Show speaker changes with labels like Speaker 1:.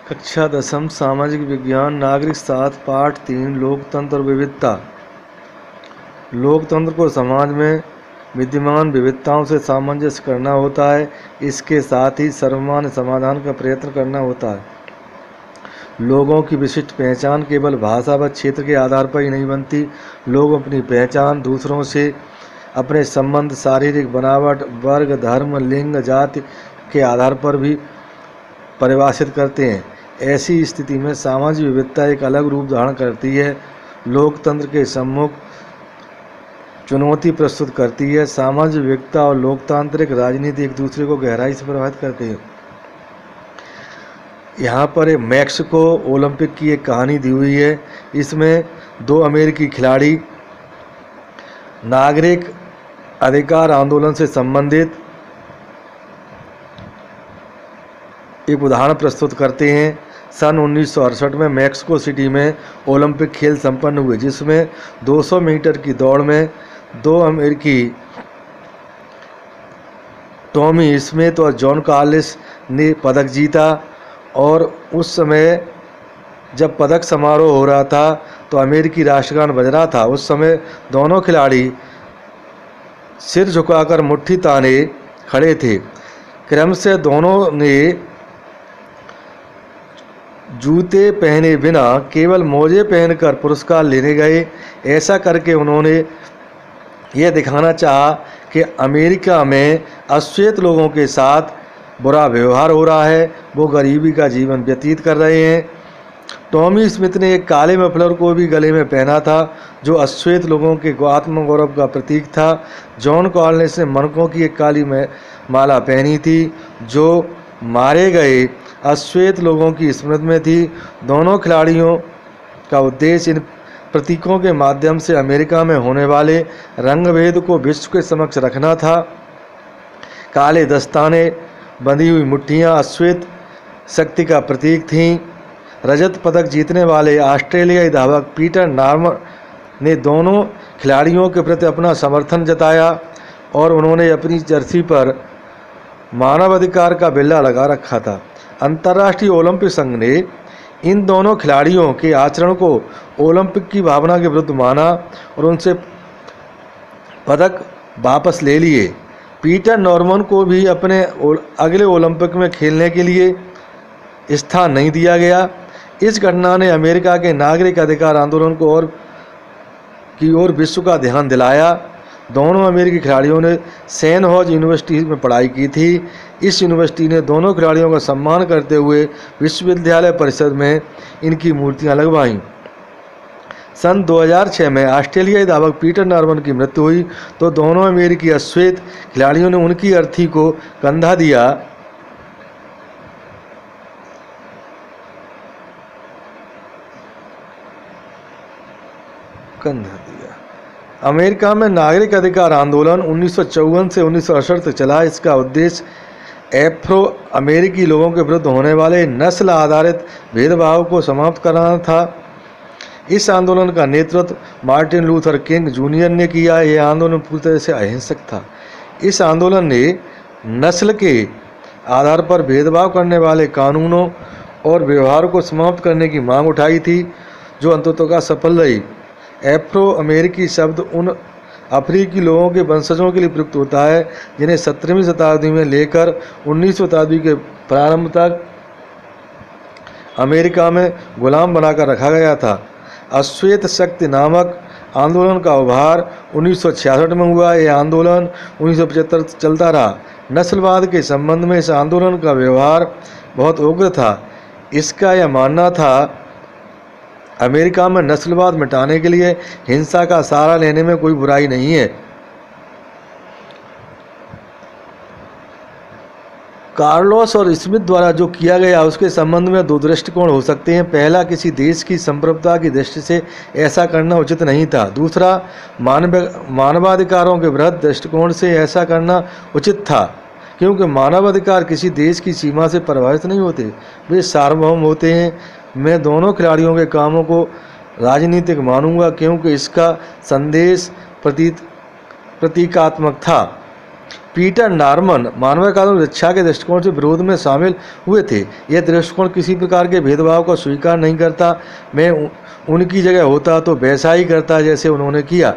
Speaker 1: कक्षा दसम सामाजिक विज्ञान नागरिक साथ पाठ 3 लोकतंत्र और विविधता। लोकतंत्र को समाज में विद्यमान विविधताओं से सामंजस्य करना होता है। इसके साथ ही सर्वमान्य समाधान का प्रयत्न करना होता है। लोगों की विशिष्ट पहचान केवल भाषा व क्षेत्र के आधार पर ही नहीं बनती। लोग अपनी पहचान दूसरों से अपने संबंध, शारीरिक बनावट, वर्ग, धर्म, लिंग, जाति के आधार पर भी परिभाषित करते हैं। ऐसी स्थिति में सामाजिक विविधता एक अलग रूप धारण करती है। लोकतंत्र के सम्मुख चुनौती प्रस्तुत करती है। सामाजिक विविधता और लोकतांत्रिक राजनीति एक दूसरे को गहराई से प्रभावित करते हैं। यहाँ पर एक मैक्सिको ओलंपिक की एक कहानी दी हुई है। इसमें 2 अमेरिकी खिलाड़ी नागरिक अधिकार आंदोलन से संबंधित एक उदाहरण प्रस्तुत करते हैं। सन 1968 में मैक्सिको सिटी में ओलंपिक खेल संपन्न हुए, जिसमें 200 मीटर की दौड़ में 2 अमेरिकी टॉमी स्मिथ और जॉन कार्लिस ने पदक जीता। और उस समय जब पदक समारोह हो रहा था तो अमेरिकी राष्ट्रगान बज रहा था। उस समय दोनों खिलाड़ी सिर झुकाकर मुट्ठी ताने खड़े थे। क्रमशः दोनों ने जूते पहने बिना केवल मोजे पहनकर पुरस्कार लेने गए। ऐसा करके उन्होंने यह दिखाना चाहा कि अमेरिका में अश्वेत लोगों के साथ बुरा व्यवहार हो रहा है, वो गरीबी का जीवन व्यतीत कर रहे हैं। टॉमी स्मिथ ने एक काले मफलर को भी गले में पहना था, जो अश्वेत लोगों के आत्मगौरव का प्रतीक था। जॉन कार्लिस ने मनकों की एक काली माला पहनी थी, जो मारे गए अश्वेत लोगों की स्मृति में थी। दोनों खिलाड़ियों का उद्देश्य इन प्रतीकों के माध्यम से अमेरिका में होने वाले रंगभेद को विश्व के समक्ष रखना था। काले दस्ताने, बंधी हुई मुट्ठियां अश्वेत शक्ति का प्रतीक थीं। रजत पदक जीतने वाले ऑस्ट्रेलियाई धावक पीटर नॉर्मन ने दोनों खिलाड़ियों के प्रति अपना समर्थन जताया और उन्होंने अपनी जर्सी पर मानवाधिकार का बिल्ला लगा रखा था। अंतर्राष्ट्रीय ओलंपिक संघ ने इन दोनों खिलाड़ियों के आचरण को ओलंपिक की भावना के विरुद्ध माना और उनसे पदक वापस ले लिए। पीटर नॉर्मन को भी अपने अगले ओलंपिक में खेलने के लिए स्थान नहीं दिया गया। इस घटना ने अमेरिका के नागरिक अधिकार आंदोलन की ओर विश्व का ध्यान दिलाया। दोनों अमेरिकी खिलाड़ियों ने सैन होज यूनिवर्सिटी में पढ़ाई की थी। इस यूनिवर्सिटी ने दोनों खिलाड़ियों का सम्मान करते हुए विश्वविद्यालय परिषद में इनकी मूर्तियां लगवाईं। सन 2006 में ऑस्ट्रेलियाई धावक पीटर नॉर्मन की मृत्यु हुई तो दोनों अमेरिकी अश्वेत खिलाड़ियों ने उनकी अर्थी को कंधा दिया। अमेरिका में नागरिक अधिकार आंदोलन 1954 से 1968 तक चला। इसका उद्देश्य एफ्रो अमेरिकी लोगों के विरुद्ध होने वाले नस्ल आधारित भेदभाव को समाप्त कराना था। इस आंदोलन का नेतृत्व मार्टिन लूथर किंग जूनियर ने किया। यह आंदोलन पूरी तरह से अहिंसक था। इस आंदोलन ने नस्ल के आधार पर भेदभाव करने वाले कानूनों और व्यवहार को समाप्त करने की मांग उठाई थी, जो अंततः सफल रही। एफ्रो अमेरिकी शब्द उन अफ्रीकी लोगों के वंशजों के लिए प्रयुक्त होता है जिन्हें 17वीं शताब्दी में लेकर 19वीं शताब्दी के प्रारंभ तक अमेरिका में गुलाम बनाकर रखा गया था। अश्वेत शक्ति नामक आंदोलन का उभार 1966 में हुआ। यह आंदोलन 1975 तक चलता रहा। नस्लवाद के संबंध में इस आंदोलन का व्यवहार बहुत उग्र था। इसका यह मानना था अमेरिका में नस्लवाद मिटाने के लिए हिंसा का सहारा लेने में कोई बुराई नहीं है। कार्लोस और स्मिथ द्वारा जो किया गया उसके संबंध में 2 दृष्टिकोण हो सकते हैं। पहला, किसी देश की संप्रभुता की दृष्टि से ऐसा करना उचित नहीं था। दूसरा, मानवाधिकारों के वृहद दृष्टिकोण से ऐसा करना उचित था, क्योंकि मानवाधिकार किसी देश की सीमा से प्रभावित नहीं होते, वे सार्वभौम होते हैं। मैं दोनों खिलाड़ियों के कामों को राजनीतिक मानूंगा, क्योंकि इसका संदेश प्रतीकात्मक था। पीटर नॉर्मन मानव कानून रक्षा के दृष्टिकोण से विरोध में शामिल हुए थे। यह दृष्टिकोण किसी प्रकार के भेदभाव को स्वीकार नहीं करता। मैं उनकी जगह होता तो वैसा ही करता जैसे उन्होंने किया।